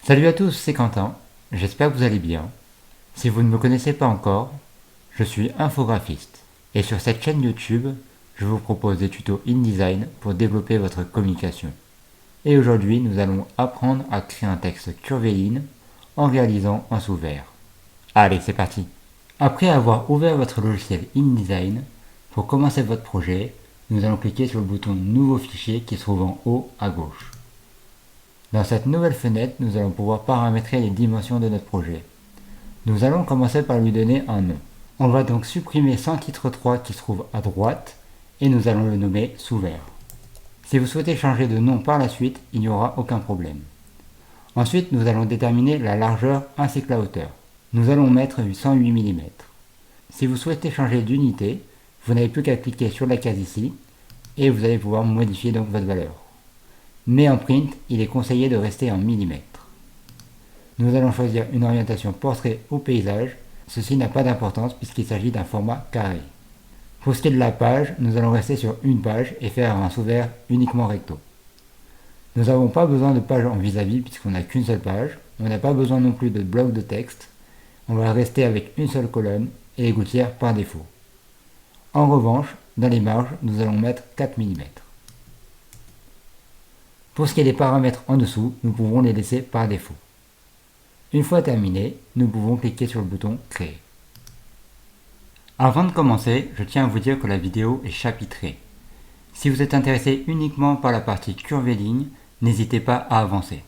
Salut à tous, c'est Quentin, j'espère que vous allez bien. Si vous ne me connaissez pas encore, je suis infographiste et sur cette chaîne YouTube, je vous propose des tutos InDesign pour développer votre communication. Et aujourd'hui, nous allons apprendre à créer un texte curviligne en réalisant un sous-vert. Allez, c'est parti. Après avoir ouvert votre logiciel InDesign, pour commencer votre projet, nous allons cliquer sur le bouton Nouveau fichier qui se trouve en haut à gauche. Dans cette nouvelle fenêtre, nous allons pouvoir paramétrer les dimensions de notre projet. Nous allons commencer par lui donner un nom. On va donc supprimer sans titre 3 qui se trouve à droite et nous allons le nommer sous-vert. Si vous souhaitez changer de nom par la suite, il n'y aura aucun problème. Ensuite, nous allons déterminer la largeur ainsi que la hauteur. Nous allons mettre 108 mm. Si vous souhaitez changer d'unité, vous n'avez plus qu'à cliquer sur la case ici et vous allez pouvoir modifier donc votre valeur. Mais en print, il est conseillé de rester en millimètres. Nous allons choisir une orientation portrait ou paysage. Ceci n'a pas d'importance puisqu'il s'agit d'un format carré. Pour ce qui est de la page, nous allons rester sur une page et faire un sous-vert uniquement recto. Nous n'avons pas besoin de page en vis-à-vis puisqu'on n'a qu'une seule page. On n'a pas besoin non plus de bloc de texte. On va rester avec une seule colonne et les gouttières par défaut. En revanche, dans les marges, nous allons mettre 4 mm. Pour ce qui est des paramètres en dessous, nous pouvons les laisser par défaut. Une fois terminé, nous pouvons cliquer sur le bouton Créer. Avant de commencer, je tiens à vous dire que la vidéo est chapitrée. Si vous êtes intéressé uniquement par la partie curviligne, n'hésitez pas à avancer.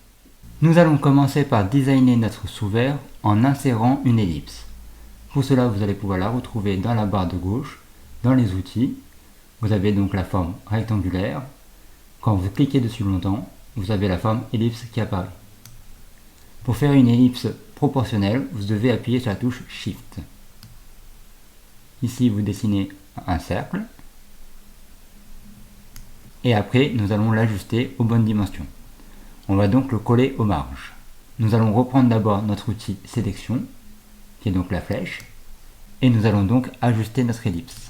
Nous allons commencer par designer notre sous-vert en insérant une ellipse. Pour cela, vous allez pouvoir la retrouver dans la barre de gauche, dans les outils. Vous avez donc la forme rectangulaire. Quand vous cliquez dessus longtemps, vous avez la forme ellipse qui apparaît. Pour faire une ellipse proportionnelle, vous devez appuyer sur la touche Shift. Ici, vous dessinez un cercle. Et après, nous allons l'ajuster aux bonnes dimensions. On va donc le coller aux marges. Nous allons reprendre d'abord notre outil sélection, qui est donc la flèche, et nous allons donc ajuster notre ellipse.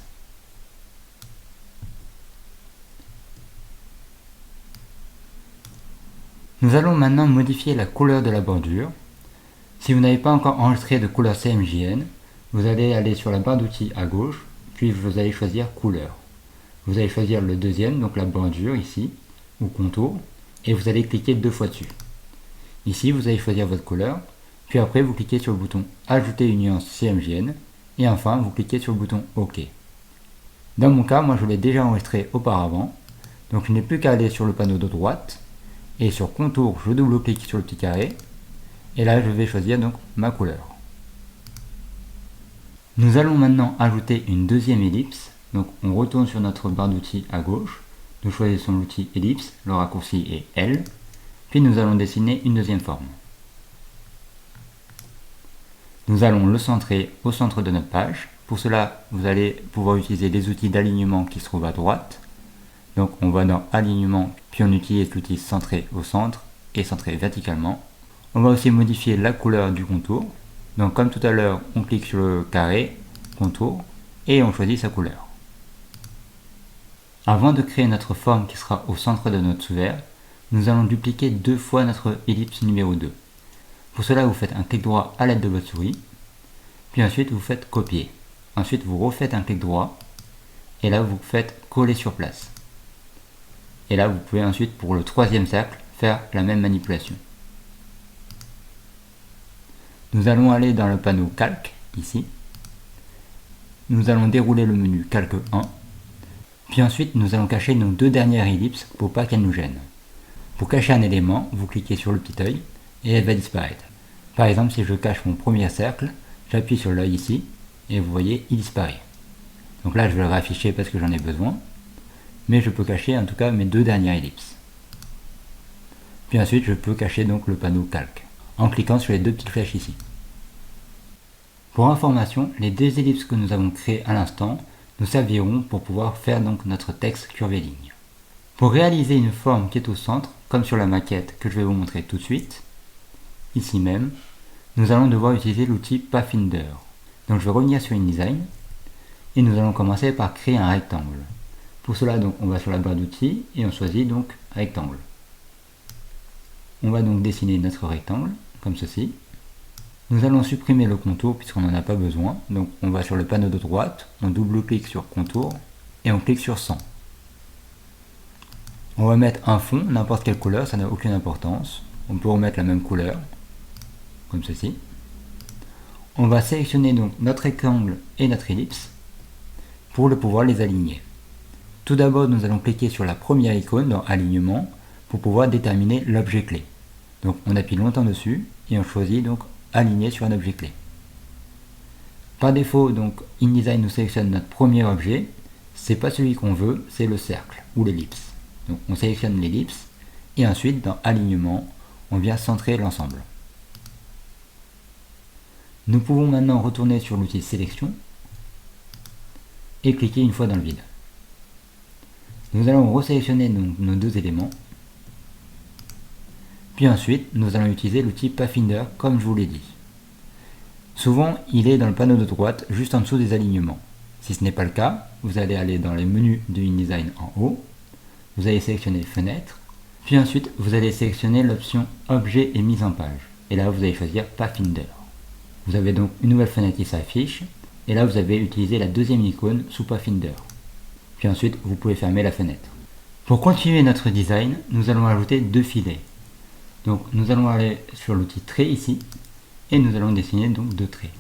Nous allons maintenant modifier la couleur de la bordure. Si vous n'avez pas encore enregistré de couleur CMJN, vous allez aller sur la barre d'outils à gauche, puis vous allez choisir couleur. Vous allez choisir le deuxième, donc la bordure ici, ou contour, et vous allez cliquer deux fois dessus. Ici, vous allez choisir votre couleur, puis après vous cliquez sur le bouton Ajouter une nuance CMJN, et enfin vous cliquez sur le bouton OK. Dans mon cas, moi je l'ai déjà enregistré auparavant, donc je n'ai plus qu'à aller sur le panneau de droite, et sur contour, je double-clique sur le petit carré, et là je vais choisir donc ma couleur. Nous allons maintenant ajouter une deuxième ellipse, donc on retourne sur notre barre d'outils à gauche, nous choisissons l'outil ellipse, le raccourci est L, puis nous allons dessiner une deuxième forme. Nous allons le centrer au centre de notre page. Pour cela, vous allez pouvoir utiliser les outils d'alignement qui se trouvent à droite. Donc on va dans alignement, puis on utilise l'outil centré au centre et centré verticalement. On va aussi modifier la couleur du contour. Donc comme tout à l'heure, on clique sur le carré, contour, et on choisit sa couleur. Avant de créer notre forme qui sera au centre de notre sous-vert, nous allons dupliquer deux fois notre ellipse numéro 2. Pour cela, vous faites un clic droit à l'aide de votre souris, puis ensuite vous faites copier. Ensuite, vous refaites un clic droit, et là vous faites coller sur place. Et là, vous pouvez ensuite, pour le troisième cercle, faire la même manipulation. Nous allons aller dans le panneau Calque, ici. Nous allons dérouler le menu Calque 1. Puis ensuite, nous allons cacher nos deux dernières ellipses pour pas qu'elles nous gênent. Pour cacher un élément, vous cliquez sur le petit œil et elle va disparaître. Par exemple, si je cache mon premier cercle, j'appuie sur l'œil ici et vous voyez, il disparaît. Donc là, je vais le réafficher parce que j'en ai besoin. Mais je peux cacher en tout cas mes deux dernières ellipses. Puis ensuite, je peux cacher donc le panneau calque en cliquant sur les deux petites flèches ici. Pour information, les deux ellipses que nous avons créées à l'instant nous serviront pour pouvoir faire donc notre texte curviligne. Pour réaliser une forme qui est au centre, comme sur la maquette que je vais vous montrer tout de suite, ici même, nous allons devoir utiliser l'outil Pathfinder. Donc je vais revenir sur InDesign et nous allons commencer par créer un rectangle. Pour cela, donc, on va sur la barre d'outils et on choisit donc rectangle. on va donc dessiner notre rectangle, comme ceci. Nous allons supprimer le contour puisqu'on n'en a pas besoin. Donc on va sur le panneau de droite, on double-clique sur contour et on clique sur 100. On va mettre un fond, n'importe quelle couleur, ça n'a aucune importance. On peut remettre la même couleur, comme ceci. On va sélectionner donc notre rectangle et notre ellipse pour pouvoir les aligner. Tout d'abord, nous allons cliquer sur la première icône dans Alignement pour pouvoir déterminer l'objet clé. Donc on appuie longtemps dessus et on choisit donc Aligner sur un objet clé. Par défaut, donc InDesign nous sélectionne notre premier objet. C'est pas celui qu'on veut, c'est le cercle ou l'ellipse. Donc on sélectionne l'ellipse et ensuite dans Alignement, on vient centrer l'ensemble. Nous pouvons maintenant retourner sur l'outil Sélection et cliquer une fois dans le vide. Nous allons resélectionner donc nos deux éléments. Puis ensuite, nous allons utiliser l'outil Pathfinder comme je vous l'ai dit. Souvent, il est dans le panneau de droite, juste en dessous des alignements. Si ce n'est pas le cas, vous allez aller dans les menus de InDesign en haut. Vous allez sélectionner Fenêtre. Puis ensuite, vous allez sélectionner l'option Objet et mise en page. Et là, vous allez choisir Pathfinder. Vous avez donc une nouvelle fenêtre qui s'affiche. Et là, vous avez utilisé la deuxième icône sous Pathfinder. Puis ensuite, vous pouvez fermer la fenêtre. Pour continuer notre design, nous allons ajouter deux filets. Donc, nous allons aller sur l'outil Trait ici, et nous allons dessiner donc deux traits.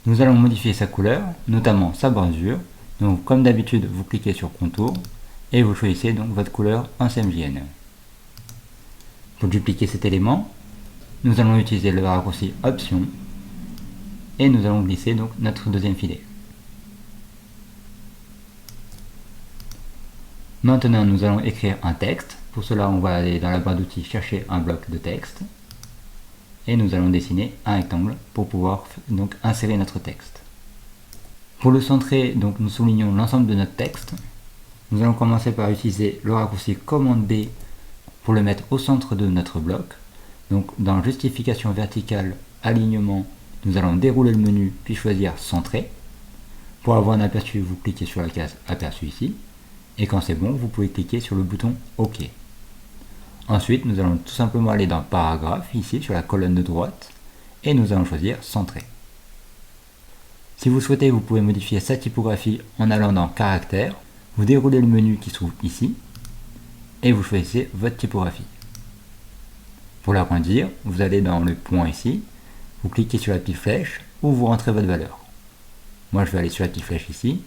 Nous allons modifier sa couleur, notamment sa bordure. Donc, comme d'habitude, vous cliquez sur Contour, et vous choisissez donc votre couleur en CMJN. Pour dupliquer cet élément, nous allons utiliser le raccourci Option, et nous allons glisser donc notre deuxième filet. Maintenant, nous allons écrire un texte. Pour cela, on va aller dans la barre d'outils chercher un bloc de texte. Et nous allons dessiner un rectangle pour pouvoir donc insérer notre texte. Pour le centrer, donc nous soulignons l'ensemble de notre texte. Nous allons commencer par utiliser le raccourci Commande B pour le mettre au centre de notre bloc. Donc dans Justification verticale, Alignement, nous allons dérouler le menu puis choisir Centrer. Pour avoir un aperçu, vous cliquez sur la case Aperçu ici. Et quand c'est bon, vous pouvez cliquer sur le bouton OK. Ensuite, nous allons tout simplement aller dans Paragraphe, ici sur la colonne de droite, et nous allons choisir Centrer. Si vous souhaitez, vous pouvez modifier sa typographie en allant dans Caractères, vous déroulez le menu qui se trouve ici, et vous choisissez votre typographie. Pour l'agrandir, vous allez dans le point ici, vous cliquez sur la petite flèche, ou vous rentrez votre valeur. Moi, je vais aller sur la petite flèche ici,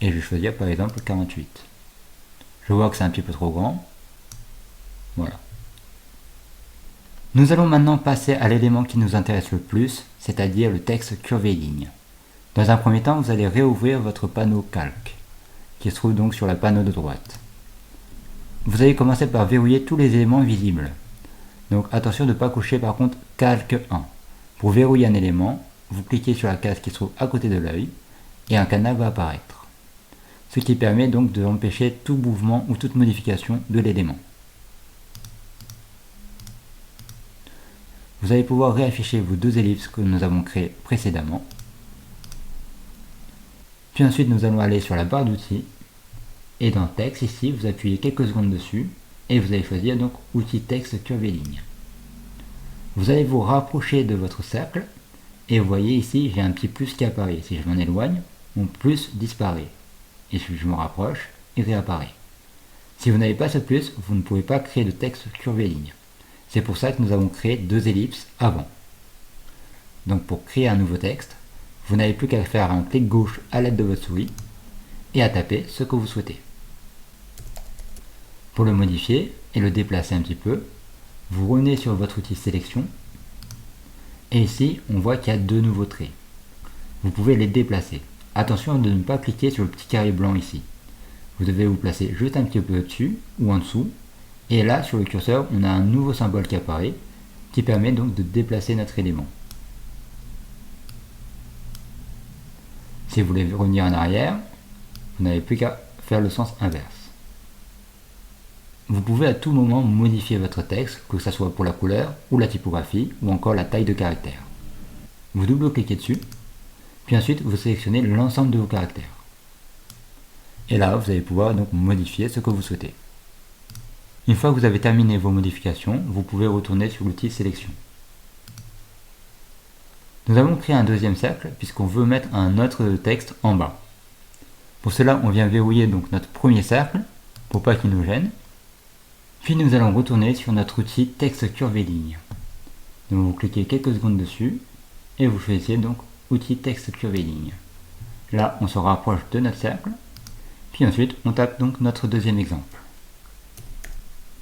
et je vais choisir par exemple 48. Je vois que c'est un petit peu trop grand. Voilà. Nous allons maintenant passer à l'élément qui nous intéresse le plus, c'est-à-dire le texte curvé ligne. Dans un premier temps, vous allez réouvrir votre panneau calque, qui se trouve donc sur le panneau de droite. Vous allez commencer par verrouiller tous les éléments visibles. Donc attention de ne pas cocher par contre calque 1. Pour verrouiller un élément, vous cliquez sur la case qui se trouve à côté de l'œil, et un canal va apparaître. Ce qui permet donc d'empêcher tout mouvement ou toute modification de l'élément. Vous allez pouvoir réafficher vos deux ellipses que nous avons créées précédemment. Puis ensuite, nous allons aller sur la barre d'outils et dans Texte ici, vous appuyez quelques secondes dessus et vous allez choisir donc Outil Texte Curvé Ligne. Vous allez vous rapprocher de votre cercle et vous voyez ici, j'ai un petit plus qui apparaît. Si je m'en éloigne, mon plus disparaît. Et si je me rapproche, il réapparaît. Si vous n'avez pas ce plus, vous ne pouvez pas créer de texte curvé ligne. C'est pour ça que nous avons créé deux ellipses avant. Donc pour créer un nouveau texte, vous n'avez plus qu'à faire un clic gauche à l'aide de votre souris et à taper ce que vous souhaitez. Pour le modifier et le déplacer un petit peu, vous revenez sur votre outil sélection et ici on voit qu'il y a deux nouveaux traits. Vous pouvez les déplacer. Attention de ne pas cliquer sur le petit carré blanc ici. Vous devez vous placer juste un petit peu au-dessus ou en dessous. Et là, sur le curseur, on a un nouveau symbole qui apparaît, qui permet donc de déplacer notre élément. Si vous voulez revenir en arrière, vous n'avez plus qu'à faire le sens inverse. Vous pouvez à tout moment modifier votre texte, que ce soit pour la couleur ou la typographie, ou encore la taille de caractère. Vous double-cliquez dessus. Puis ensuite, vous sélectionnez l'ensemble de vos caractères. Et là, vous allez pouvoir donc modifier ce que vous souhaitez. Une fois que vous avez terminé vos modifications, vous pouvez retourner sur l'outil sélection. Nous avons créé un deuxième cercle puisqu'on veut mettre un autre texte en bas. Pour cela, on vient verrouiller donc notre premier cercle pour pas qu'il nous gêne. Puis nous allons retourner sur notre outil texte curvé ligne. Donc vous cliquez quelques secondes dessus et vous choisissez donc outil texte curvé ligne. Là, on se rapproche de notre cercle. Puis ensuite, on tape donc notre deuxième exemple.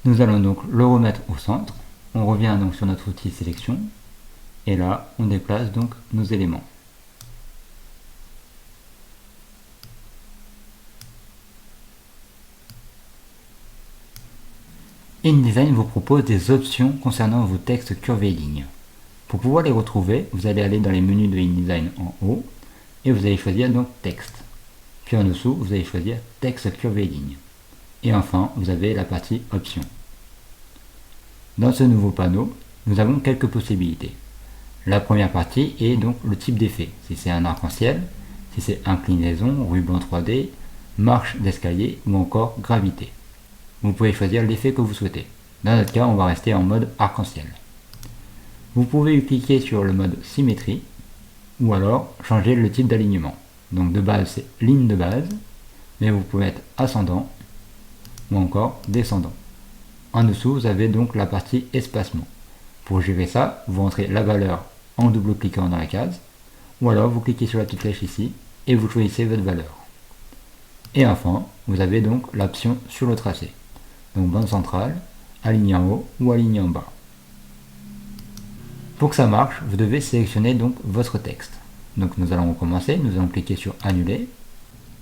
Nous allons donc le remettre au centre. On revient donc sur notre outil sélection. Et là, on déplace donc nos éléments. InDesign vous propose des options concernant vos textes curvés et lignes. Pour pouvoir les retrouver, vous allez aller dans les menus de InDesign en haut et vous allez choisir donc texte. Puis en dessous, vous allez choisir texte curvé et ligne. Et enfin, vous avez la partie options. Dans ce nouveau panneau, nous avons quelques possibilités. La première partie est donc le type d'effet. Si c'est un arc-en-ciel, si c'est inclinaison, ruban 3D, marche d'escalier ou encore gravité. Vous pouvez choisir l'effet que vous souhaitez. Dans notre cas, on va rester en mode arc-en-ciel. Vous pouvez cliquer sur le mode symétrie ou alors changer le type d'alignement. Donc de base, c'est ligne de base, mais vous pouvez mettre ascendant ou encore descendant. En dessous, vous avez donc la partie espacement. Pour gérer ça, vous rentrez la valeur en double-cliquant dans la case, ou alors vous cliquez sur la petite flèche ici et vous choisissez votre valeur. Et enfin, vous avez donc l'option sur le tracé. Donc bande centrale, aligné en haut ou aligné en bas. Pour que ça marche, vous devez sélectionner donc votre texte. Donc nous allons recommencer, nous allons cliquer sur annuler.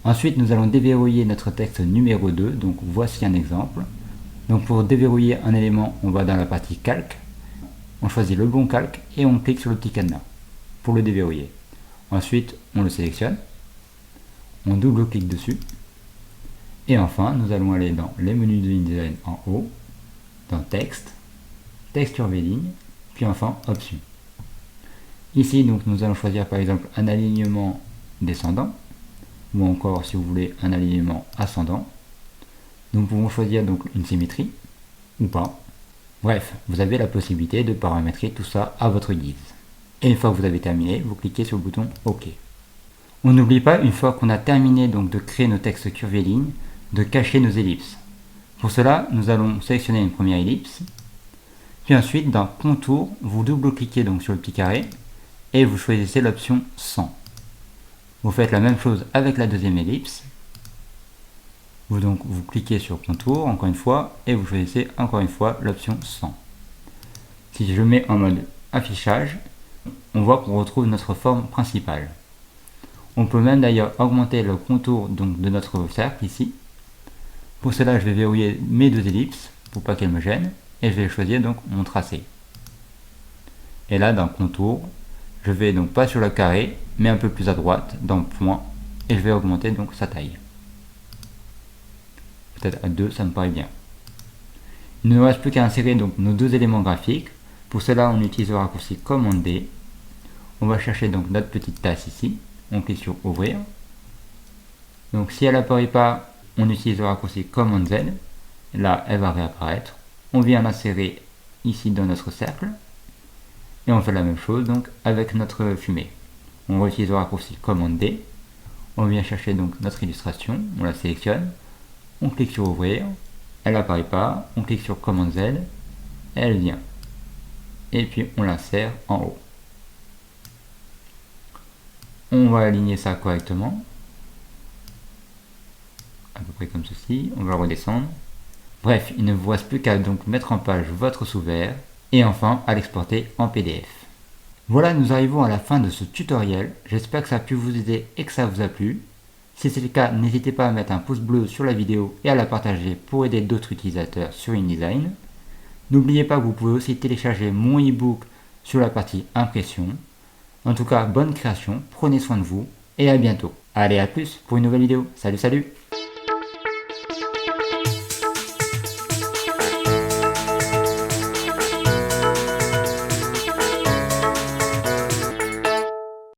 Ensuite, nous allons déverrouiller notre texte numéro 2, donc voici un exemple. Donc pour déverrouiller un élément, on va dans la partie calque. On choisit le bon calque et on clique sur le petit cadenas pour le déverrouiller. Ensuite, on le sélectionne, on double-clique dessus. Et enfin, nous allons aller dans les menus de InDesign en haut, dans texte, texte curvé ligne, puis enfin options. Ici, donc, nous allons choisir par exemple un alignement descendant, ou encore si vous voulez un alignement ascendant. Nous pouvons choisir donc une symétrie, ou pas. Bref, vous avez la possibilité de paramétrer tout ça à votre guise. Et une fois que vous avez terminé, vous cliquez sur le bouton OK. On n'oublie pas, une fois qu'on a terminé donc de créer nos textes curvés lignes, de cacher nos ellipses. Pour cela, nous allons sélectionner une première ellipse. Puis ensuite, dans Contour, vous double-cliquez donc sur le petit carré et vous choisissez l'option 100. Vous faites la même chose avec la deuxième ellipse. Vous cliquez sur Contour encore une fois et vous choisissez encore une fois l'option 100. Si je mets en mode affichage, on voit qu'on retrouve notre forme principale. On peut même d'ailleurs augmenter le contour donc, de notre cercle ici. Pour cela, je vais verrouiller mes deux ellipses pour pas qu'elles me gênent et je vais choisir donc mon tracé. Et là, dans Contour, je vais donc pas sur le carré, mais un peu plus à droite, dans le point, et je vais augmenter donc sa taille. Peut-être à 2, ça me paraît bien. Il ne nous reste plus qu'à insérer donc nos deux éléments graphiques. Pour cela, on utilise le raccourci Commande D. On va chercher donc notre petite tasse ici. On clique sur Ouvrir. Donc si elle n'apparaît pas, on utilise le raccourci Commande Z. Là, elle va réapparaître. On vient l'insérer ici dans notre cercle. Et on fait la même chose donc avec notre fumée. On utilise le raccourci Commande D. On vient chercher donc notre illustration. On la sélectionne. On clique sur Ouvrir. Elle n'apparaît pas. On clique sur Commande Z. Elle vient. Et puis on l'insère en haut. On va aligner ça correctement. À peu près comme ceci. On va redescendre. Bref, il ne vous reste plus qu'à donc mettre en page votre sous-vert et enfin à l'exporter en PDF. Voilà, nous arrivons à la fin de ce tutoriel. J'espère que ça a pu vous aider et que ça vous a plu. Si c'est le cas, n'hésitez pas à mettre un pouce bleu sur la vidéo et à la partager pour aider d'autres utilisateurs sur InDesign. N'oubliez pas que vous pouvez aussi télécharger mon e-book sur la partie impression. En tout cas, bonne création, prenez soin de vous et à bientôt. Allez, à plus pour une nouvelle vidéo. Salut, salut!